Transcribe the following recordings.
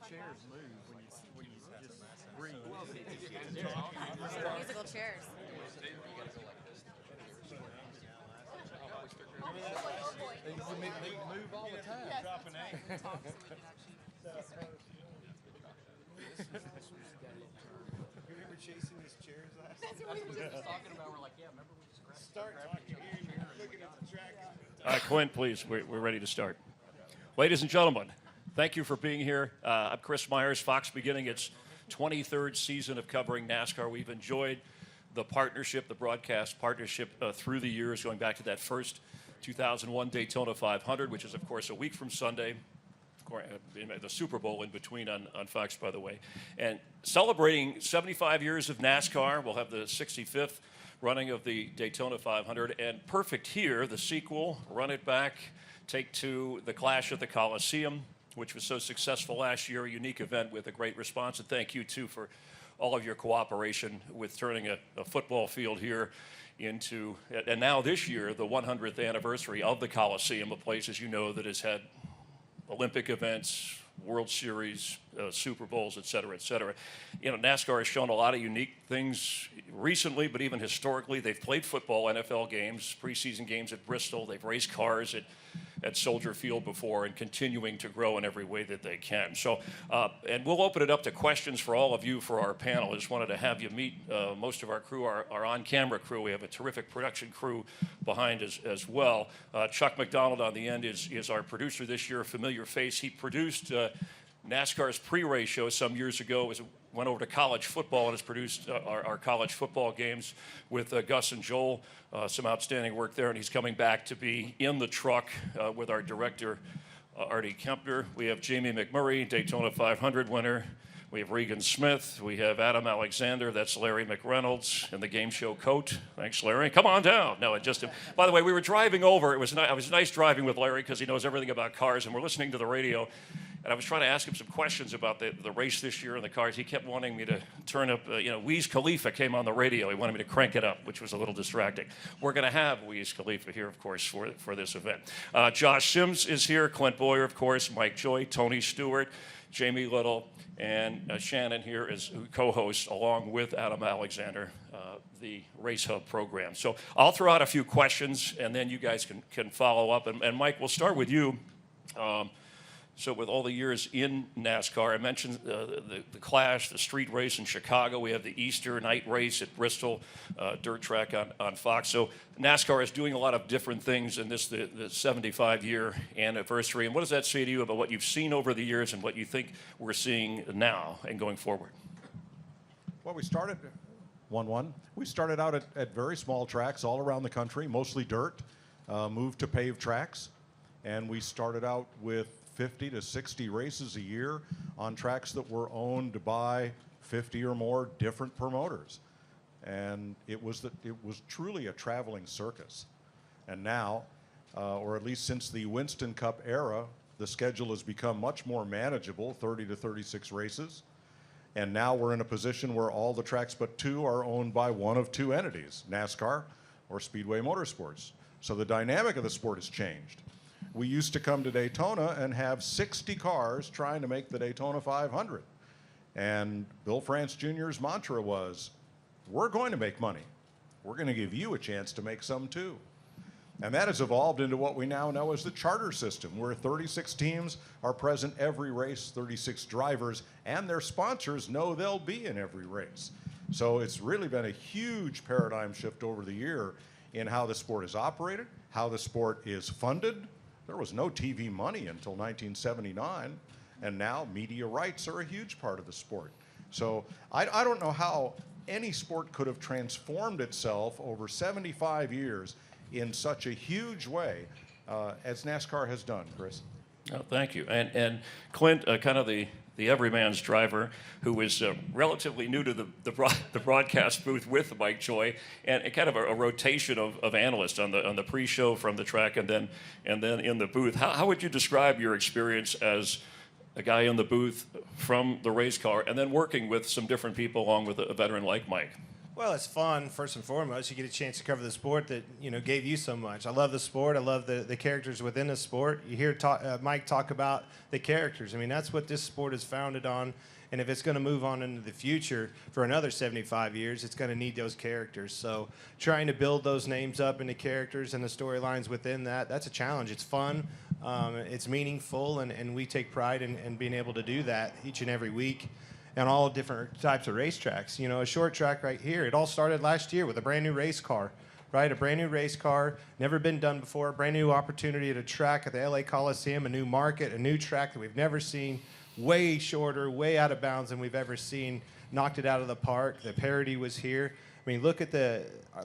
chairs move when you just breathe. Musical chairs. They move all the time. Drop an egg. You remember chasing these chairs last night? That's what we were just talking about. We're like, yeah, remember we just grabbed Talking here, looking at the track. Clint, please, we're ready to start. Ladies and gentlemen, thank you for being here. I'm Chris Myers, Fox beginning its 23rd season of covering NASCAR. We've enjoyed the partnership, the broadcast partnership through the years, going back to that first 2001 Daytona 500, which is, of course, a week from Sunday. The Super Bowl in between on Fox, by the way. And celebrating 75 years of NASCAR, we'll have the 65th running of the Daytona 500. And perfect here, the sequel, Run It Back, Take Two, the Clash at the Coliseum, which was so successful last year, a unique event with a great response. And thank you, too, for all of your cooperation with turning a football field here into, and now this year, the 100th anniversary of the Coliseum, a place, as you know, that has had Olympic events, World Series, Super Bowls, et cetera, et cetera. You know, NASCAR has shown a lot of unique things recently, but even historically. They've played football, NFL games, preseason games at Bristol. They've raced cars at Soldier Field before and continuing to grow in every way that they can. So, and we'll open it up to questions for all of you for our panel. I just wanted to have you meet most of our crew, our on-camera crew. We have a terrific production crew behind as well. Chuck McDonald on the end is our producer this year, a familiar face. He produced NASCAR's pre-race show some years ago. Went over to college football and has produced our college football games with Gus and Joel. Some outstanding work there, and he's coming back to be in the truck with our director, Artie Kempner. We have Jamie McMurray, Daytona 500 winner. We have Regan Smith. We have Adam Alexander. That's Larry McReynolds in the game show coat. Thanks, Larry. Come on down. No, by the way, we were driving over. It was nice driving with Larry because he knows everything about cars, and we're listening to the radio. And I was trying to ask him some questions about the race this year and the cars. He kept wanting me to turn up, Wiz Khalifa came on the radio. He wanted me to crank it up, which was a little distracting. We're going to have Wiz Khalifa here, of course, for this event. Josh Sims is here, Clint Bowyer, of course, Mike Joy, Tony Stewart, Jamie Little, and Shannon here is co-host, along with Adam Alexander, the Race Hub program. So I'll throw out a few questions, and then you guys can follow up. And Mike, we'll start with you. So with all the years in NASCAR, I mentioned the Clash, the street race in Chicago. We have the Easter night race at Bristol, dirt track on Fox. So NASCAR is doing a lot of different things in this, the 75-year anniversary. And what does that say to you about what you've seen over the years and what you think we're seeing now and going forward? Well, we started 1-1. We started out at very small tracks all around the country, mostly dirt, moved to paved tracks. And we started out with 50 to 60 races a year on tracks that were owned by 50 or more different promoters. And it was truly a traveling circus. And now, or at least since the Winston Cup era, the schedule has become much more manageable, 30 to 36 races. And now we're in a position where all the tracks but two are owned by one of two entities, NASCAR or Speedway Motorsports. So the dynamic of the sport has changed. We used to come to Daytona and have 60 cars trying to make the Daytona 500. And Bill France Jr.'s mantra was, we're going to make money. We're going to give you a chance to make some too. And that has evolved into what we now know as the charter system, where 36 teams are present every race, 36 drivers, and their sponsors know they'll be in every race. So it's really been a huge paradigm shift over the year in how the sport is operated, how the sport is funded. There was no TV money until 1979, and now media rights are a huge part of the sport. So I don't know how any sport could have transformed itself over 75 years in such a huge way as NASCAR has done, Chris. Oh, thank you. And Clint, kind of the everyman's driver who is relatively new to the broadcast booth with Mike Joy, and kind of a rotation of analysts on the pre-show from the track and then in the booth. How would you describe your experience as a guy in the booth from the race car and then working with some different people along with a veteran like Mike? Well, it's fun, first and foremost. You get a chance to cover the sport that, gave you so much. I love the sport. I love the characters within the sport. You hear Mike talk about the characters. I mean, that's what this sport is founded on. And if it's going to move on into the future for another 75 years, it's going to need those characters. So trying to build those names up into characters and the storylines within that, that's a challenge. It's fun. It's meaningful. And we take pride in being able to do that each and every week. On all different types of racetracks. A short track right here, it all started last year with a brand new race car, right? A brand new race car, never been done before, a brand new opportunity at a track at the LA Coliseum, a new market, a new track that we've never seen, way shorter, way out of bounds than we've ever seen, knocked it out of the park. The parity was here. I mean, look at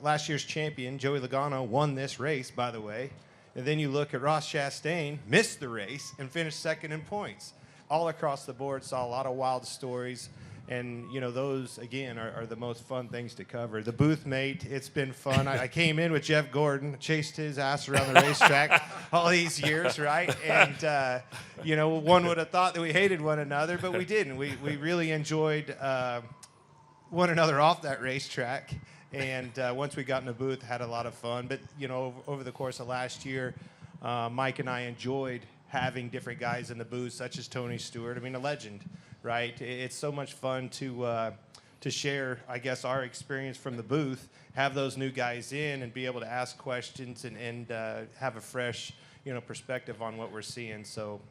last year's champion, Joey Logano, won this race, by the way. And then you look at Ross Chastain, missed the race, and finished second in points. All across the board, saw a lot of wild stories, and those again are the most fun things to cover. The booth mate, it's been fun. I came in with Jeff Gordon, chased his ass around the racetrack all these years, right? And one would have thought that we hated one another, but we didn't. We really enjoyed one another off that racetrack, and once we got in the booth, had a lot of fun. But over the course of last year, Mike and I enjoyed having different guys in the booth, such as Tony Stewart. I mean, a legend, right? It's so much fun to share, I guess, our experience from the booth, have those new guys in, and be able to ask questions and have a fresh, perspective on what we're seeing. So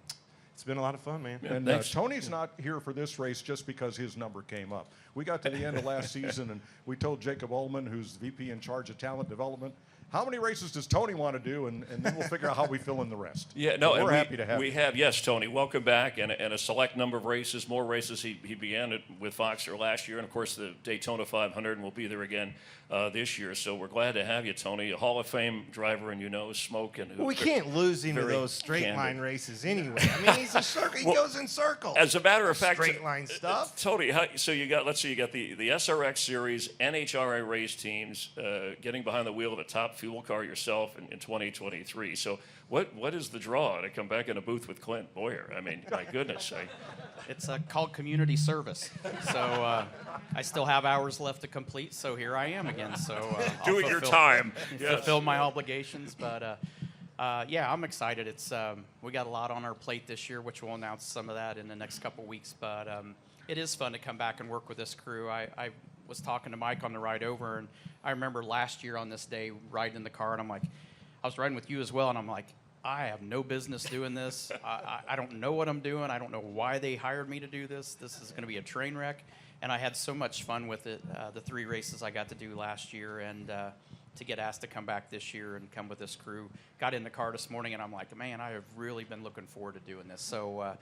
it's been a lot of fun, man. And Tony's not here for this race just because his number came up. We got to the end of last season, and we told Jacob Ullman, who's VP in charge of talent development, how many races does Tony want to do, and then we'll figure out how we fill in the rest. Yeah, no, we're happy to have we you. have, yes, Tony, welcome back, and a select number of races, more races. He began it with Foxter last year, and of course the Daytona 500, and we'll be there again this year. So we're glad to have you, Tony, a Hall of Fame driver, and smoke. And well, we can't lose him to those straight line races anyway. I mean, he's a circle. He goes in circles. As a matter of fact, straight line stuff. Tony, so let's see, you got the SRX series, NHRA race teams, getting behind the wheel of a top fuel car yourself in 2023. So what is the draw to come back in a booth with Clint Bowyer? I mean, my goodness. It's called community service. So I still have hours left to complete, so here I am again. So doing your time. Fulfill my obligations. But yeah, I'm excited. It's we got a lot on our plate this year, which we'll announce some of that in the next couple weeks. But it is fun to come back and work with this crew. I was talking to Mike on the ride over, and I remember last year on this day riding in the car, and I'm like, I was riding with you as well, and I'm like, I have no business doing this. I don't know what I'm doing. I don't know why they hired me to do this. This is going to be a train wreck. And I had so much fun with it, the 3 races I got to do last year, and to get asked to come back this year and come with this crew. Got in the car this morning, and I'm like, man, I have really been looking forward to doing this. So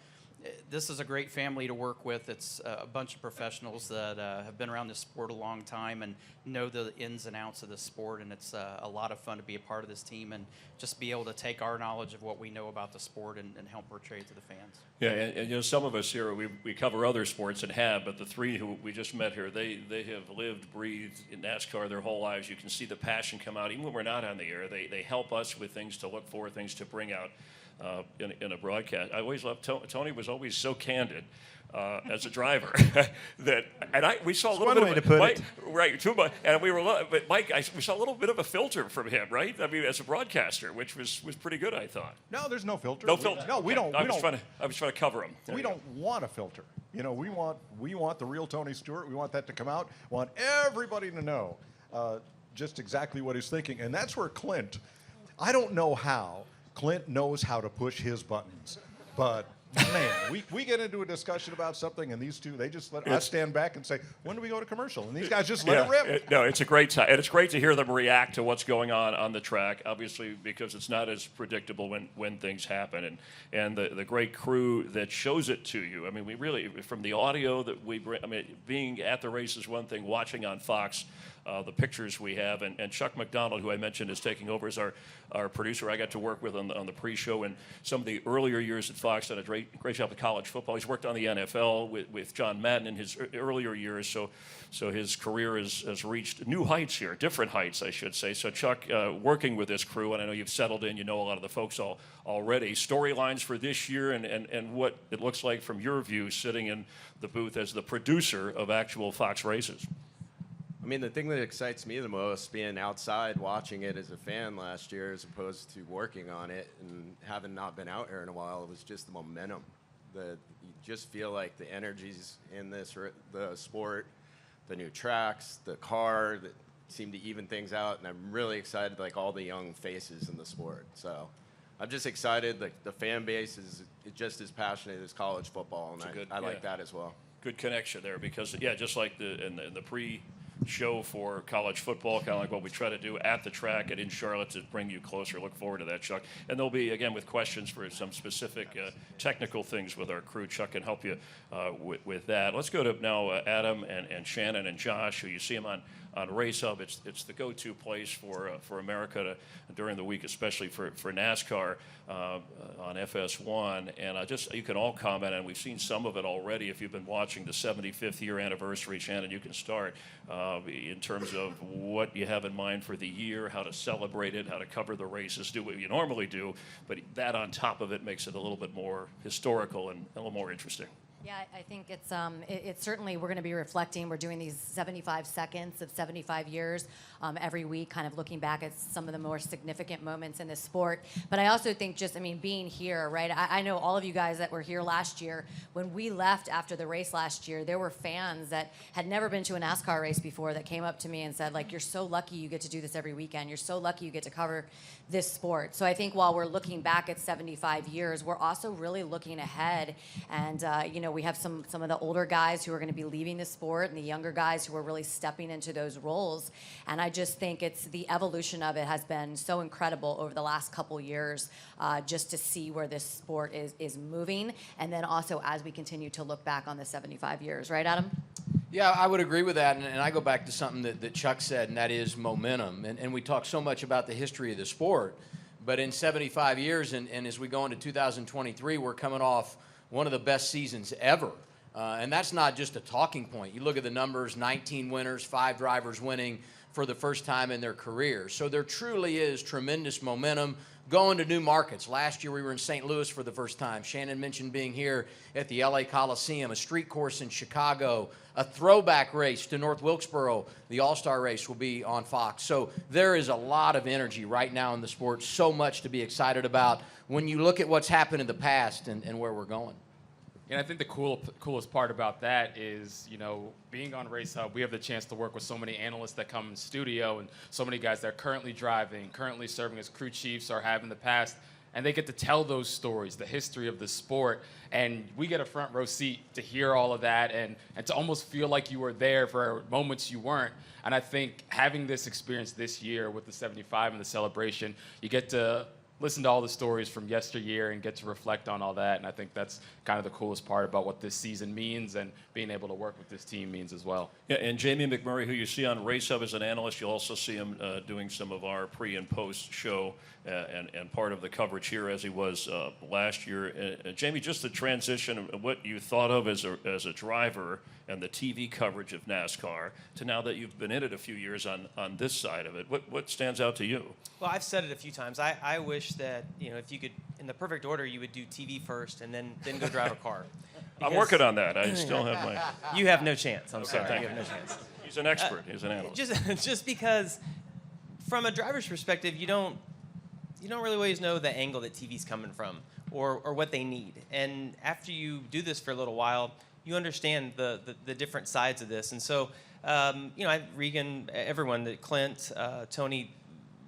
this is a great family to work with. It's a bunch of professionals that have been around this sport a long time and know the ins and outs of the sport, and it's a lot of fun to be a part of this team and just be able to take our knowledge of what we know about the sport and help portray it to the fans. Yeah, and some of us here, we cover other sports and have, but the 3 who we just met here, they have lived, breathed in NASCAR their whole lives. You can see the passion come out. Even when we're not on the air, they help us with things to look for, things to bring out in a broadcast. I always loved Tony was always so candid as a driver we saw a little bit way of to put Mike, it. right, too much, and but Mike, we saw a little bit of a filter from him, right? I mean, as a broadcaster, which was pretty good, I thought. No, there's no filter. No filter. No, we don't. I was trying to cover him. We don't want a filter. We want the real Tony Stewart. We want that to come out. We want everybody to know just exactly what he's thinking, and that's where Clint. I don't know how Clint knows how to push his buttons, but man, we get into a discussion about something, and these two, they just let us stand back and say, when do we go to commercial? And these guys just let it rip. No, it's a great time, and it's great to hear them react to what's going on the track, obviously, because it's not as predictable when things happen, and the great crew that shows it to you. I mean, we really, from the audio that we bring, I mean, being at the race is one thing, watching on Fox, the pictures we have, and Chuck McDonald, who I mentioned is taking over as our producer. I got to work with on the pre-show, and some of the earlier years at Fox done a great job with college football. He's worked on the NFL with John Madden in his earlier years, so his career has reached new heights here, different heights, I should say. So Chuck, working with this crew, and I know you've settled in, you know a lot of the folks already. Storylines for this year and what it looks like from your view, sitting in the booth as the producer of actual Fox races. I mean, the thing that excites me the most, being outside watching it as a fan last year as opposed to working on it and having not been out here in a while, was just the momentum. You just feel like the energies in the sport, the new tracks, the car that seem to even things out, and I'm really excited, like all the young faces in the sport. So I'm just excited. Like the fan base is just as passionate as college football, and I like that as well. Good connection there because, yeah, just like in the pre-show for college football, kind of like what we try to do at the track and in Charlotte to bring you closer. Look forward to that, Chuck. And there'll be, again, with questions for some specific technical things with our crew. Chuck can help you with that. Let's go to now Adam and Shannon and Josh, who you see them on Race Hub. It's the go-to place for America during the week, especially for NASCAR on FS1. And you can all comment, and we've seen some of it already. If you've been watching the 75th year anniversary, Shannon, you can start in terms of what you have in mind for the year, how to celebrate it, how to cover the races, do what you normally do, but that on top of it makes it a little bit more historical and a little more interesting. Yeah, I think it's certainly, we're going to be reflecting. We're doing these 75 seconds of 75 years every week, kind of looking back at some of the more significant moments in the sport. But I also think being here, right? I know all of you guys that were here last year. When we left after the race last year, there were fans that had never been to a NASCAR race before that came up to me and said, like, you're so lucky you get to do this every weekend. You're so lucky you get to cover this sport. So I think while we're looking back at 75 years, we're also really looking ahead. And, we have some of the older guys who are going to be leaving the sport and the younger guys who are really stepping into those roles. And I just think the evolution of it has been so incredible over the last couple years, just to see where this sport is moving. And then also as we continue to look back on the 75 years. Right, Adam? Yeah, I would agree with that, and I go back to something that Chuck said, and that is momentum. And we talk so much about the history of the sport, but in 75 years, and as we go into 2023, we're coming off one of the best seasons ever. And that's not just a talking point. You look at the numbers, 19 winners, 5 drivers winning for the first time in their careers. So there truly is tremendous momentum going to new markets. Last year we were in St. Louis for the first time. Shannon mentioned being here at the LA Coliseum, a street course in Chicago, a throwback race to North Wilkesboro. The All-Star race will be on Fox. So there is a lot of energy right now in the sport, so much to be excited about when you look at what's happened in the past and where we're going. And I think the coolest part about that is, being on Race Hub, we have the chance to work with so many analysts that come in studio and so many guys that are currently driving, currently serving as crew chiefs or have in the past, and they get to tell those stories, the history of the sport, and we get a front row seat to hear all of that and to almost feel like you were there for moments you weren't. And I think having this experience this year with the 75 and the celebration, you get to listen to all the stories from yesteryear and get to reflect on all that. And I think that's kind of the coolest part about what this season means, and being able to work with this team means as well. Yeah, and Jamie McMurray, who you see on Race Hub as an analyst, you'll also see him doing some of our pre and post show and part of the coverage here as he was last year. Jamie, just the transition of what you thought of as a driver and the TV coverage of NASCAR to now that you've been in it a few years on this side of it. What stands out to you? Well, I've said it a few times. I wish that, if you could, in the perfect order, you would do TV first and then go drive a car. I'm working on that. I still have my... You have no chance. I'm sorry. Thank You you. have no chance. He's an expert. He's an analyst. Just because, from a driver's perspective, you don't really always know the angle that TV's coming from or what they need. And after you do this for a little while, you understand the different sides of this. And so, Regan, everyone, Clint, Tony,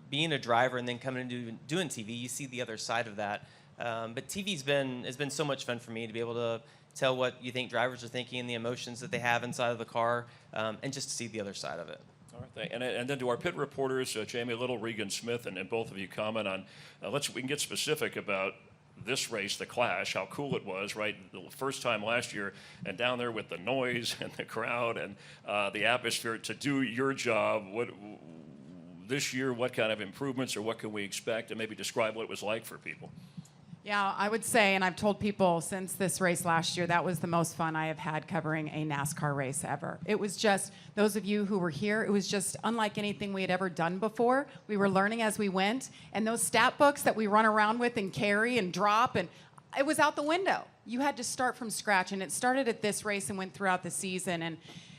being a driver and then coming and doing TV, you see the other side of that. But TV's has been so much fun for me to be able to tell what you think drivers are thinking and the emotions that they have inside of the car, and just to see the other side of it. All right, and then to our pit reporters, Jamie Little, Regan Smith, and both of you comment on, we can get specific about this race, the Clash, how cool it was, right? The first time last year, and down there with the noise and the crowd and the atmosphere to do your job. This year, what kind of improvements or what can we expect, and maybe describe what it was like for people? Yeah, I would say, and I've told people since this race last year, that was the most fun I have had covering a NASCAR race ever. It was just, those of you who were here, it was just unlike anything we had ever done before. We were learning as we went, and those stat books that we run around with and carry and drop, and it was out the window. You had to start from scratch, and it started at this race and went throughout the season. And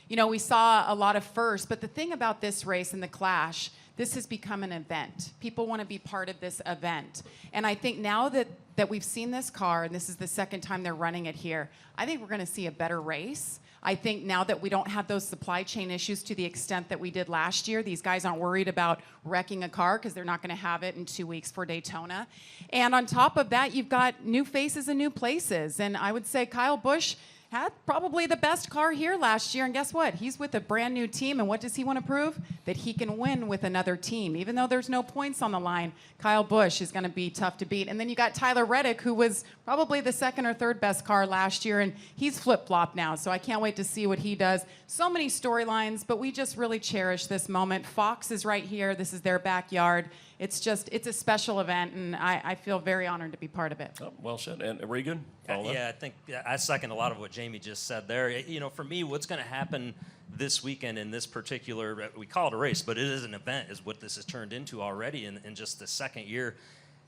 You know, we saw a lot of firsts, but the thing about this race and the Clash, this has become an event. People want to be part of this event. And I think now that we've seen this car, and this is the second time they're running it here, I think we're going to see a better race. I think now that we don't have those supply chain issues to the extent that we did last year, these guys aren't worried about wrecking a car because they're not going to have it in 2 weeks for Daytona. And on top of that, you've got new faces and new places. And I would say Kyle Busch had probably the best car here last year, and guess what? He's with a brand new team, and what does he want to prove? That he can win with another team. Even though there's no points on the line, Kyle Busch is going to be tough to beat. And then you got Tyler Reddick, who was probably the second or third best car last year, and he's flip-flopped now, so I can't wait to see what he does. So many storylines, but we just really cherish this moment. Fox is right here. This is their backyard. It's a special event, and I feel very honored to be part of it. Oh, well said. And Regan? Yeah, I think I second a lot of what Jamie just said there. You know, for me, what's going to happen this weekend in this particular, we call it a race, but it is an event, is what this has turned into already in just the second year,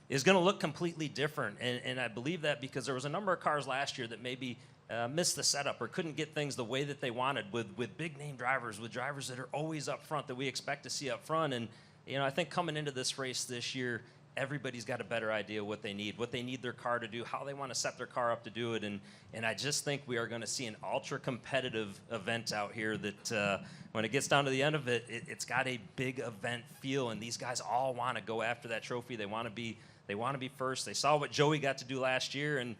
is going to look completely different. And I believe that because there was a number of cars last year that maybe missed the setup or couldn't get things the way that they wanted with big-name drivers, with drivers that are always up front that we expect to see up front. And you know, I think coming into this race this year, everybody's got a better idea what they need their car to do, how they want to set their car up to do it. And I just think we are going to see an ultra-competitive event out here that when it gets down to the end of it, it's got a big event feel. And these guys all want to go after that trophy. They want to be first. They saw what Joey got to do last year, and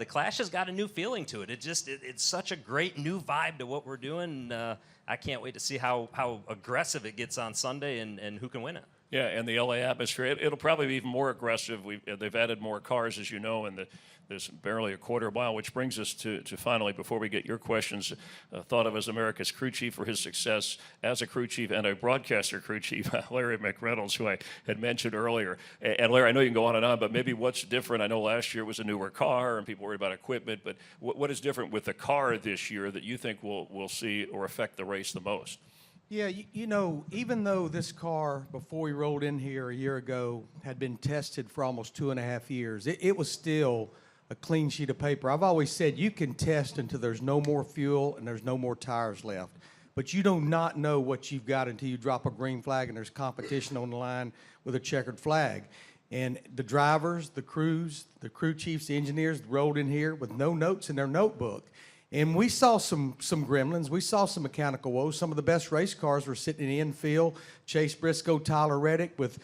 the Clash has got a new feeling to it. It's such a great new vibe to what we're doing. I can't wait to see how aggressive it gets on Sunday and who can win it. Yeah, and the LA atmosphere, it'll probably be even more aggressive. They've added more cars, as you know, and there's barely a quarter mile, which brings us to finally, before we get your questions, thought of as America's crew chief for his success as a crew chief and a broadcaster crew chief, Larry McReynolds, who I had mentioned earlier. And Larry, I know you can go on and on, but maybe what's different? I know last year was a newer car and people worried about equipment, but what is different with the car this year that you think will see or affect the race the most? Yeah, you know, even though this car, before we rolled in here a year ago, had been tested for almost 2.5 years, it was still a clean sheet of paper. I've always said you can test until there's no more fuel and there's no more tires left. But you do not know what you've got until you drop a green flag and there's competition on the line with a checkered flag. And the drivers, the crews, the crew chiefs, the engineers rolled in here with no notes in their notebook. And we saw some gremlins. We saw some mechanical woes. Some of the best race cars were sitting in the infield. Chase Briscoe, Tyler Reddick with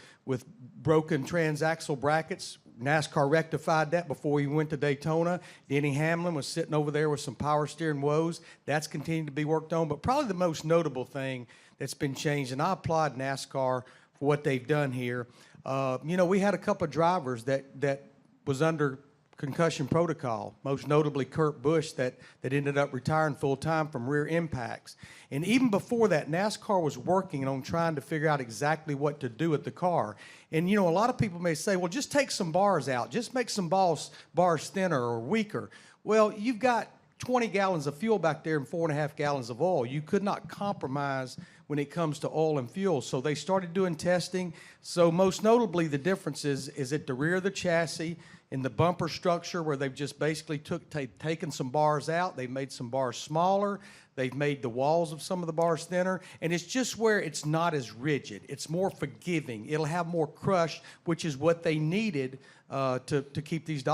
broken transaxle brackets. NASCAR rectified that before he went to Daytona. Denny Hamlin was sitting over there with some power steering woes. That's continued to be worked on. But probably the most notable thing that's been changed, and I applaud NASCAR for what they've done here. You know, we had a couple of drivers that was under concussion protocol, most notably Kurt Busch that ended up retiring full-time from rear impacts. And even before that, NASCAR was working on trying to figure out exactly what to do with the car. And, you know, a lot of people may say, well, just take some bars out. Just make some bars thinner or weaker. Well, you've got 20 gallons of fuel back there and 4.5 gallons of oil. You could not compromise when it comes to oil and fuel. So they started doing testing. So most notably, the difference is at the rear of the chassis, in the bumper structure, where they've just basically taken some bars out. They've made some bars smaller. They've made the walls of some of the bars thinner. And it's just where it's not as rigid. It's more forgiving. It'll have more crush, which is what they needed to keep these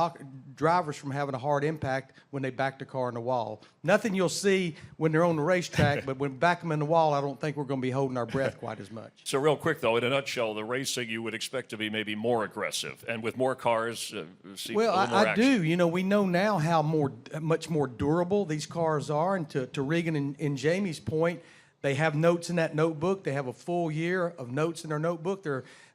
drivers from having a hard impact when they back the car in the wall. Nothing you'll see when they're on the racetrack, but when back them in the wall, I don't think we're going to be holding our breath quite as much. So real quick, though, in a nutshell, the racing you would expect to be maybe more aggressive, and with more cars, see well, a little more I action. do. You know, we know now how much more durable these cars are, and to Regan and Jamie's point, they have notes in that notebook. They have a full year of notes in their notebook.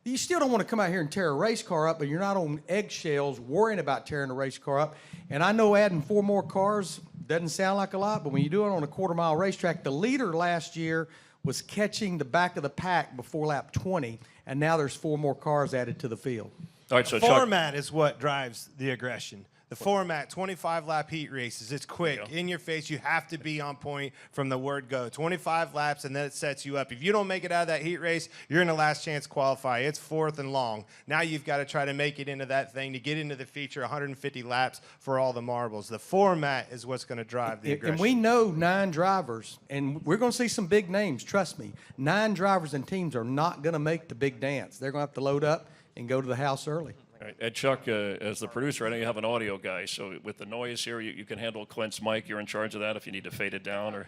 You still don't want to come out here and tear a race car up, but you're not on eggshells worrying about tearing a race car up. And I know adding 4 more cars doesn't sound like a lot, but when you do it on a quarter-mile racetrack, the leader last year was catching the back of the pack before lap 20, and now there's 4 more cars added to the field. All right, so Format is what drives the aggression. The format, 25-lap heat races. It's quick, There you go. in your face. You have to be on point from the word go. 25 laps, and then it sets you up. If you don't make it out of that heat race, you're in the last chance qualify. It's fourth and long. Now you've got to try to make it into that thing to get into the feature, 150 laps for all the marbles. The format is what's going to drive the aggression. And we know 9 drivers, and we're going to see some big names, trust me. 9 drivers and teams are not going to make the big dance. They're going to have to load up and go to the house early. All right. And Chuck, as the producer, I know you have an audio guy, so with the noise here, you can handle Clint's mic. You're in charge of that if you need to fade it down. Or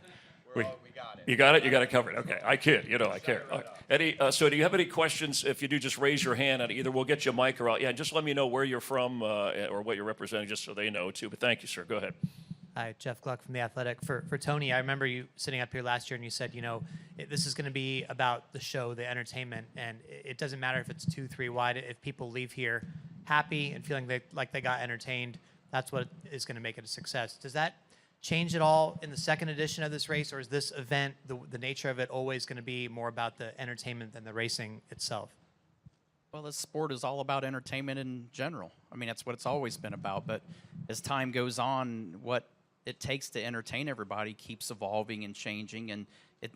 We got it. You got it? You got it covered. Okay. I kid. I care. All right. Eddie, so do you have any questions? If you do, just raise your hand, and either we'll get you a mic or out. Yeah, just let me know where you're from or what you're representing, just so they know, too. But thank you, sir. Go ahead. Hi, Jeff Gluck from The Athletic. For Tony, I remember you sitting up here last year and you said, this is going to be about the show, the entertainment, and it doesn't matter if it's 2-3 wide. If people leave here happy and feeling like they got entertained, that's what is going to make it a success. Does that change at all in the second edition of this race, or is this event, the nature of it, always going to be more about the entertainment than the racing itself? Well, this sport is all about entertainment in general. I mean, that's what it's always been about. But as time goes on, what it takes to entertain everybody keeps evolving and changing, and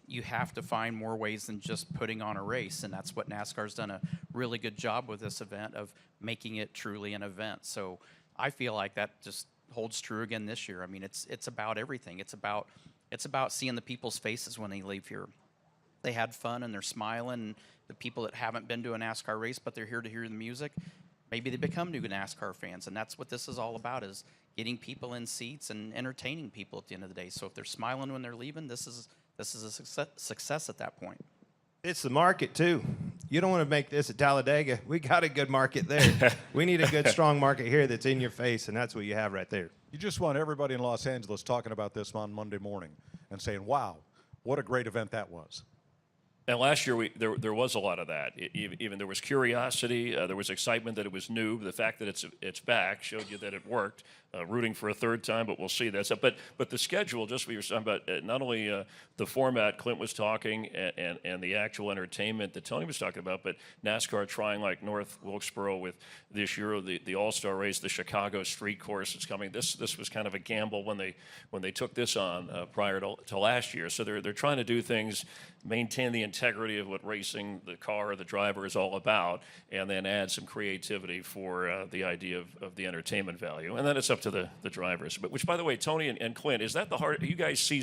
you have to find more ways than just putting on a race, and that's what NASCAR's done a really good job with this event of making it truly an event. So I feel like that just holds true again this year. I mean, it's about everything. It's about seeing the people's faces when they leave here. They had fun and they're smiling. The people that haven't been to a NASCAR race but they're here to hear the music, maybe they become new NASCAR fans, and that's what this is all about, is getting people in seats and entertaining people at the end of the day. So if they're smiling when they're leaving, this is a success at that point. It's the market, too. You don't want to make this at Talladega. We got a good market there. We need a good, strong market here that's in your face, and that's what you have right there. You just want everybody in Los Angeles talking about this on Monday morning and saying, wow, what a great event that was. And last year, there was a lot of that. Even there was curiosity, there was excitement that it was new. The fact that it's back showed you that it worked. Rooting for a third time, but we'll see. That's up. But the schedule, just what you were talking about, not only the format Clint was talking and the actual entertainment that Tony was talking about, but NASCAR trying like North Wilkesboro with this year the All-Star race, the Chicago Street Course is coming. This was kind of a gamble when they took this on prior to last year. So they're trying to do things, maintain the integrity of what racing, the car, the driver is all about, and then add some creativity for the idea of the entertainment value. And then it's up to the drivers. But which, by the way, Tony and Clint, is that the hard? You guys see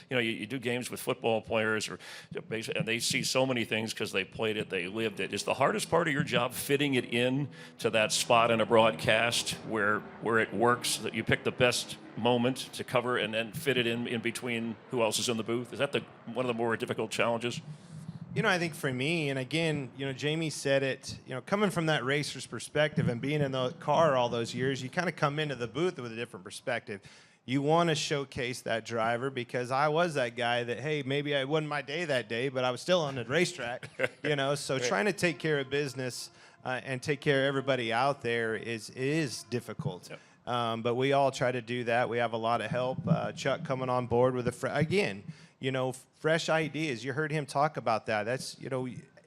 you do games with football players, and they see so many things because they played it, they lived it. Is the hardest part of your job fitting it in to that spot in a broadcast where it works, that you pick the best moment to cover and then fit it in between who else is in the booth? Is that one of the more difficult challenges? I think for me, and again, Jamie said it, coming from that racer's perspective and being in the car all those years, you kind of come into the booth with a different perspective. You want to showcase that driver, because I was that guy that, hey, maybe it wasn't my day that day, but I was still on the racetrack, So trying to take care of business and take care of everybody out there is difficult. Yep. But we all try to do that. We have a lot of help. Chuck coming on board with fresh ideas. You heard him talk about that. That's,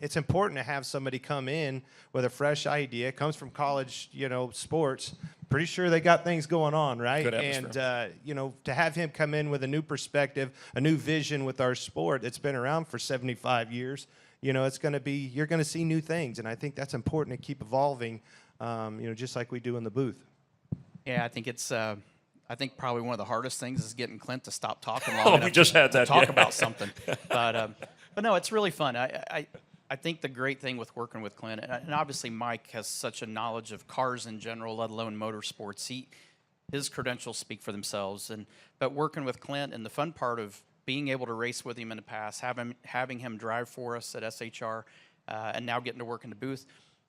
it's important to have somebody come in with a fresh idea. It comes from college, sports. Pretty sure they got things going on, right? Good atmosphere. And, to have him come in with a new perspective, a new vision with our sport that's been around for 75 years, it's going to be, you're going to see new things. And I think that's important to keep evolving, just like we do in the booth. Yeah, I think it's. I think probably one of the hardest things is getting Clint to stop talking long enough we just had that, to talk yeah. about something. But no, it's really fun. I think the great thing with working with Clint, and obviously Mike has such a knowledge of cars in general, let alone motorsports. His credentials speak for themselves. But working with Clint, and the fun part of being able to race with him in the past, having him drive for us at SHR, and now getting to work in the booth.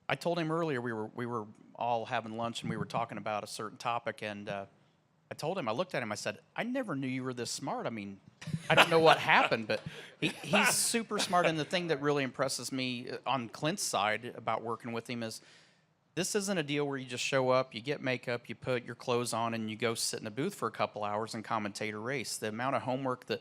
I told him earlier we were all having lunch and we were talking about a certain topic, and I told him, I looked at him, I said, I never knew you were this smart. I mean, I don't know what happened, but he's super smart. And the thing that really impresses me on Clint's side about working with him is this isn't a deal where you just show up, you get makeup, you put your clothes on, and you go sit in the booth for a couple hours and commentate a race. The amount of homework that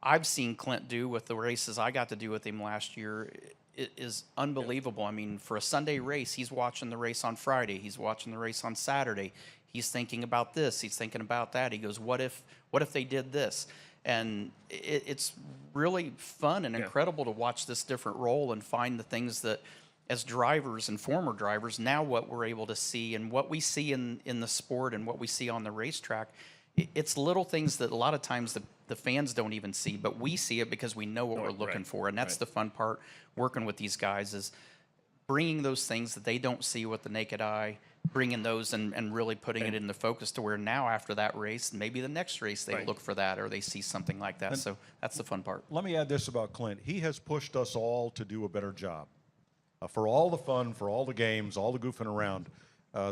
I've seen Clint do with the races I got to do with him last year is unbelievable. I mean, for a Sunday race, he's watching the race on Friday. He's watching the race on Saturday. he's thinking about this, he's thinking about that. He goes, what if they did this? And it's really fun and incredible to watch this different role and find the things that, as drivers and former drivers, now what we're able to see and what we see in the sport and what we see on the racetrack, it's little things that a lot of times the fans don't even see, but we see it because we know what we're looking for. And that's the fun part working with these guys, is bringing those things that they don't see with the naked eye, bringing those and really putting it into focus to where now after that race, maybe the next race they look for that or they see something like that. So that's the fun part. Let me add this about Clint. He has pushed us all to do a better job. For all the fun, for all the games, all the goofing around.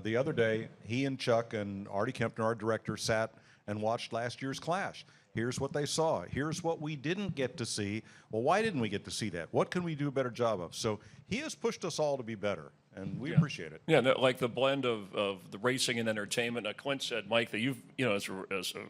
The other day, he and Chuck and Artie Kempner, our director, sat and watched last year's Clash. Here's what they saw. Here's what we didn't get to see. Well, why didn't we get to see that? What can we do a better job of? So he has pushed us all to be better, and we appreciate it. Yeah, no, like the blend of the racing and entertainment. Clint said, Mike, that you've, as a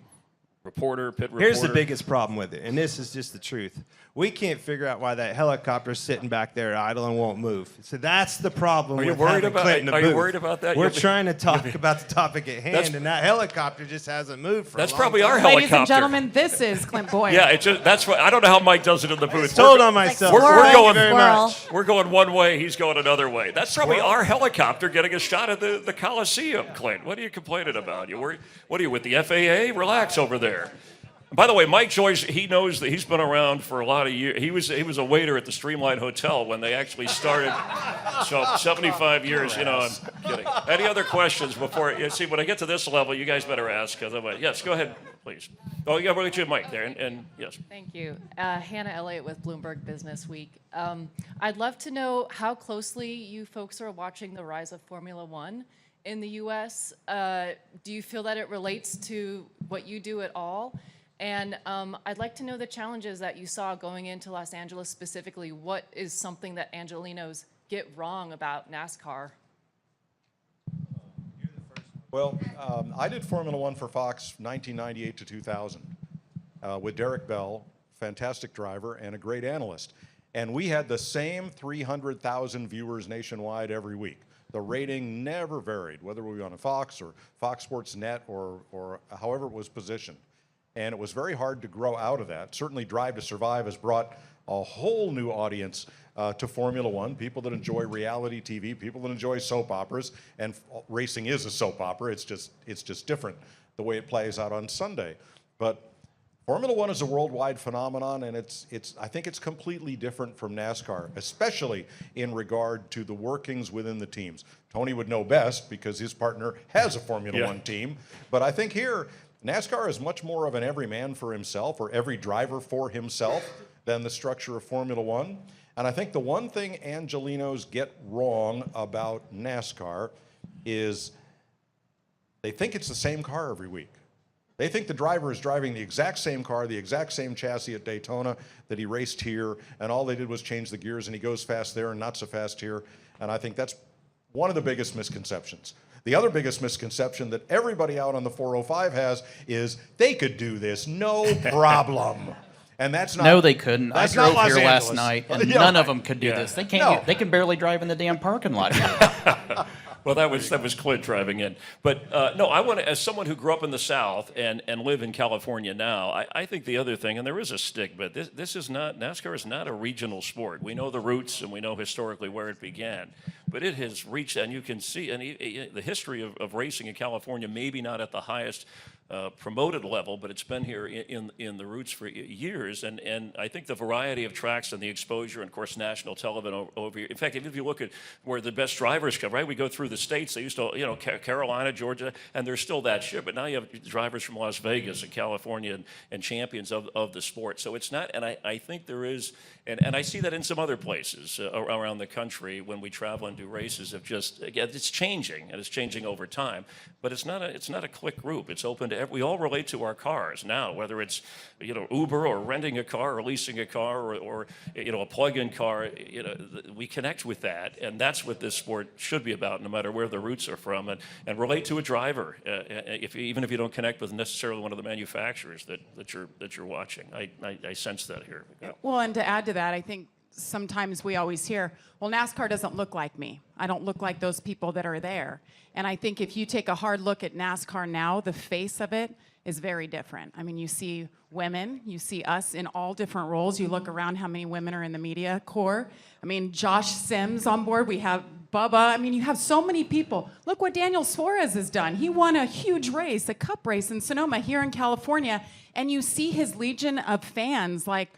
reporter, pit reporter. Here's the biggest problem with it, and this is just the truth. We can't figure out why that helicopter's sitting back there idle and won't move. So that's the problem. Are you with worried having about? Clint in the Are you booth. worried about that? We're trying to talk about the topic at hand, and that helicopter just hasn't moved for That's a long probably time. our helicopter. Ladies and gentlemen, this is Clint Bowyer. Yeah, it's just, that's what I don't know how Mike does it in the booth. Told on myself. We're Thank you going very much. We're going one way. He's going another way. That's probably our helicopter getting a shot at the Coliseum. Clint, what are you complaining about? What are you with the FAA? Relax over there. By the way, Mike Joyce, he knows that he's been around for a lot of years. He was a waiter at the Streamline Hotel when they actually started. So 75 years, I'm kidding. Any other questions before? See, when I get to this level, you guys better ask. Yes, go ahead, please. Oh, yeah, we'll get you a mic there. And yes. Thank you. Hannah Elliott with Bloomberg Business Week. I'd love to know how closely you folks are watching the rise of Formula One in the U.S. Do you feel that it relates to what you do at all? And I'd like to know the challenges that you saw going into Los Angeles specifically. What is something that Angelinos get wrong about NASCAR? Well, I did Formula One for Fox 1998 to 2000 with Derek Bell, fantastic driver and a great analyst. And we had the same 300,000 viewers nationwide every week. The rating never varied, whether we were on Fox or Fox Sports Net or however it was positioned. And it was very hard to grow out of that. Certainly Drive to Survive has brought a whole new audience to Formula One, people that enjoy reality TV, people that enjoy soap operas, and racing is a soap opera. It's just different the way it plays out on Sunday. But Formula One is a worldwide phenomenon, and I think it's completely different from NASCAR, especially in regard to the workings within the teams. Tony would know best because his partner has a Formula One team, but I think here, NASCAR is much more of an every man for himself or every driver for himself than the structure of Formula One. And I think the one thing Angelinos get wrong about NASCAR is they think it's the same car every week. They think the driver is driving the exact same car, the exact same chassis at Daytona that he raced here, and all they did was change the gears and he goes fast there and not so fast here. And I think that's one of the biggest misconceptions. The other biggest misconception that everybody out on the 405 has is they could do this, no problem. And that's not. No, they couldn't. I drove here last Angeles. night, and none of them could do this. They can't. No. They can barely drive in the damn parking lot. Well, that was Clint driving in. But no, I want to, as someone who grew up in the South and live in California now, I think the other thing, and there is a stigma, this is not, NASCAR is not a regional sport. We know the roots and we know historically where it began. But it has reached, and you can see, and the history of racing in California, maybe not at the highest promoted level, but it's been here in the roots for years. And I think the variety of tracks and the exposure, and of course, national television over here. In fact, if you look at where the best drivers come, right? We go through the states. They used to, Carolina, Georgia, and there's still that shit. But now you have drivers from Las Vegas and California and champions of the sport. So it's not, and I think there is, and I see that in some other places around the country when we travel and do races. Of just, again, it's changing, and it's changing over time. But it's not a clique group. It's open to we all relate to our cars now, whether it's Uber or renting a car or leasing a car or a plug-in car. We connect with that, and that's what this sport should be about, no matter where the roots are from, and relate to a driver, even if you don't connect with necessarily one of the manufacturers that you're watching. I sense that here. Well, and to add to that, I think sometimes we always hear, well, NASCAR doesn't look like me. I don't look like those people that are there. And I think if you take a hard look at NASCAR now, the face of it is very different. I mean, you see women, you see us in all different roles. You look around how many women are in the media corps. I mean, Josh Sims on board. We have Bubba. I mean, you have so many people. Look what Daniel Suarez has done. He won a huge race, a cup race in Sonoma here in California. And you see his legion of fans like,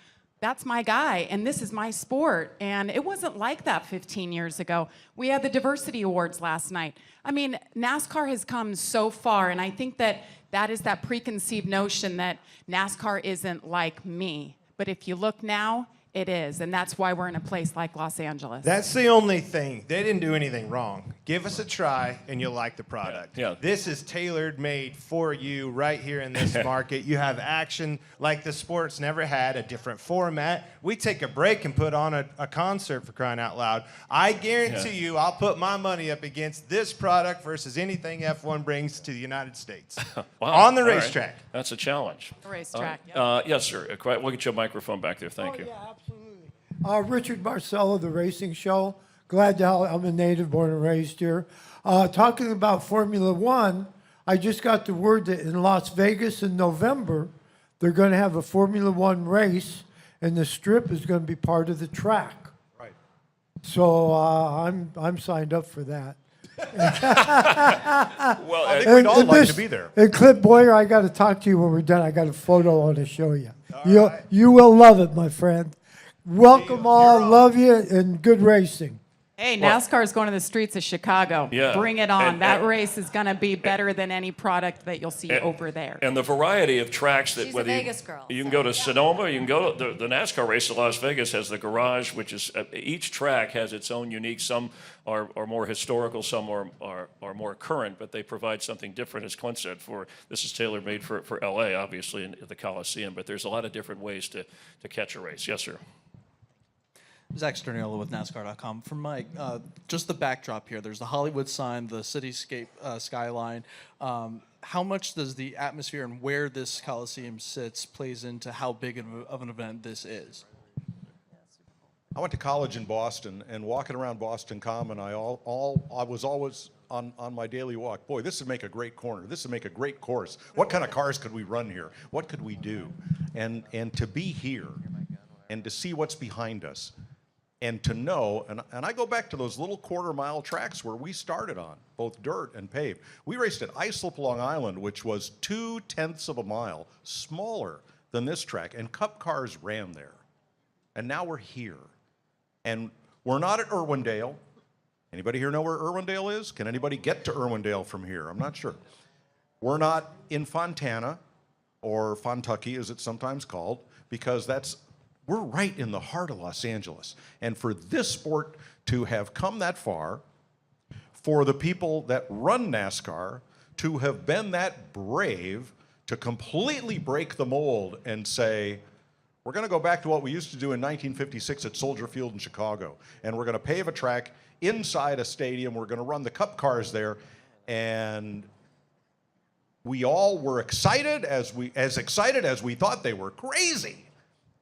that's my guy, and this is my sport. And it wasn't like that 15 years ago. We had the diversity awards last night. I mean, NASCAR has come so far, and I think that is that preconceived notion that NASCAR isn't like me. But if you look now, it is, and that's why we're in a place like Los Angeles. That's the only thing. They didn't do anything wrong. Give us a try, and you'll like the product. Yeah. This is tailor made for you right here in this market. You have action like the sport's never had, a different format. We take a break and put on a concert, for crying out loud. I guarantee you I'll put my money up against this product versus anything F1 brings to the United States. Wow. On the All right. racetrack. That's a challenge. Racetrack. Yes, sir. We'll get you a microphone back there. Thank you. Yeah, absolutely. Richard Marcello, The Racing Show. Glad to I'm a native, born and raised here. Talking about Formula One, I just got the word that in Las Vegas in November, they're going to have a Formula One race, and the strip is going to be part of the track. Right. So I'm signed up for that. Well, I think we'd all like to be there. And Clint Bowyer, I got to talk to you when we're done. I got a photo I want to show you. You will love it, my friend. Welcome all, love you, and good racing. Hey, NASCAR is going to the streets of Chicago. Yeah. Bring it on. And That race is going to be better than any product that you'll see over there. And the variety of tracks that She's a whether Vegas girl, you can go to Sonoma, you can go to the NASCAR race in Las Vegas has the garage, which is each track has its own unique. Some are more historical, some are more current, but they provide something different, as Clint said. This is tailor made for LA, obviously, in the Coliseum. But there's a lot of different ways to catch a race. Yes, sir. Zach Sterniola with NASCAR.com. For Mike, just the backdrop here. There's the Hollywood sign, the cityscape skyline. How much does the atmosphere and where this Coliseum sits plays into how big of an event this is? I went to college in Boston, and walking around Boston Common, I was always on my daily walk. Boy, this would make a great corner. This would make a great course. What kind of cars could we run here? What could we do? And to be here and to see what's behind us and to know, and I go back to those little quarter-mile tracks where we started on, both dirt and paved. We raced at Islip, Long Island, which was 0.2 of a mile smaller than this track, and Cup cars ran there. And now we're here. And we're not at Irwindale. Anybody here know where Irwindale is? Can anybody get to Irwindale from here? I'm not sure. We're not in Fontana, or Fontucky as it's sometimes called, because we're right in the heart of Los Angeles. And for this sport to have come that far, for the people that run NASCAR to have been that brave to completely break the mold and say, we're going to go back to what we used to do in 1956 at Soldier Field in Chicago, and we're going to pave a track inside a stadium. We're going to run the Cup cars there, and we all were excited as excited as we thought they were. Crazy.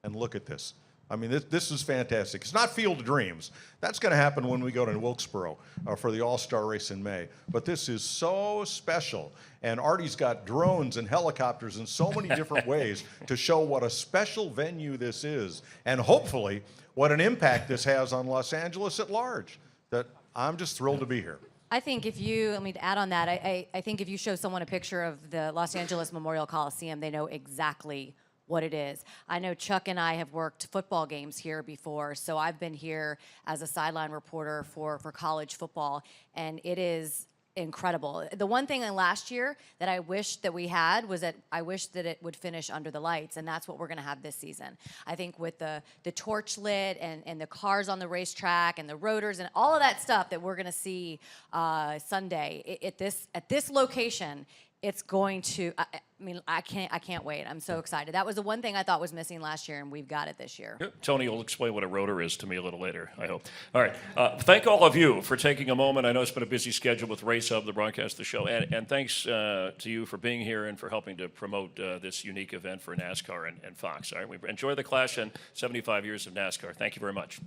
And look at this. I mean, this is fantastic. It's not Field of Dreams. That's going to happen when we go to Wilkesboro for the All-Star race in May. But this is so special. And Artie's got drones and helicopters in so many different ways to show what a special venue this is. And hopefully, what an impact this has on Los Angeles at large. That I'm just thrilled to be here. I think to add on that, I think if you show someone a picture of the Los Angeles Memorial Coliseum, they know exactly what it is. I know Chuck and I have worked football games here before, so I've been here as a sideline reporter for college football, and it is incredible. The one thing in last year that I wish that we had was that I wish that it would finish under the lights, and that's what we're going to have this season. I think with the torch lit and the cars on the racetrack and the rotors and all of that stuff that we're going to see Sunday at this location, it's going to. I mean, I can't wait. I'm so excited. That was the one thing I thought was missing last year, and we've got it this year. Tony will explain what a rotor is to me a little later, I hope. All right. Thank all of you for taking a moment. I know it's been a busy schedule with Race Hub, the broadcast of the show. And thanks to you for being here and for helping to promote this unique event for NASCAR and Fox. All right. We enjoy the Clash and 75 years of NASCAR. Thank you very much.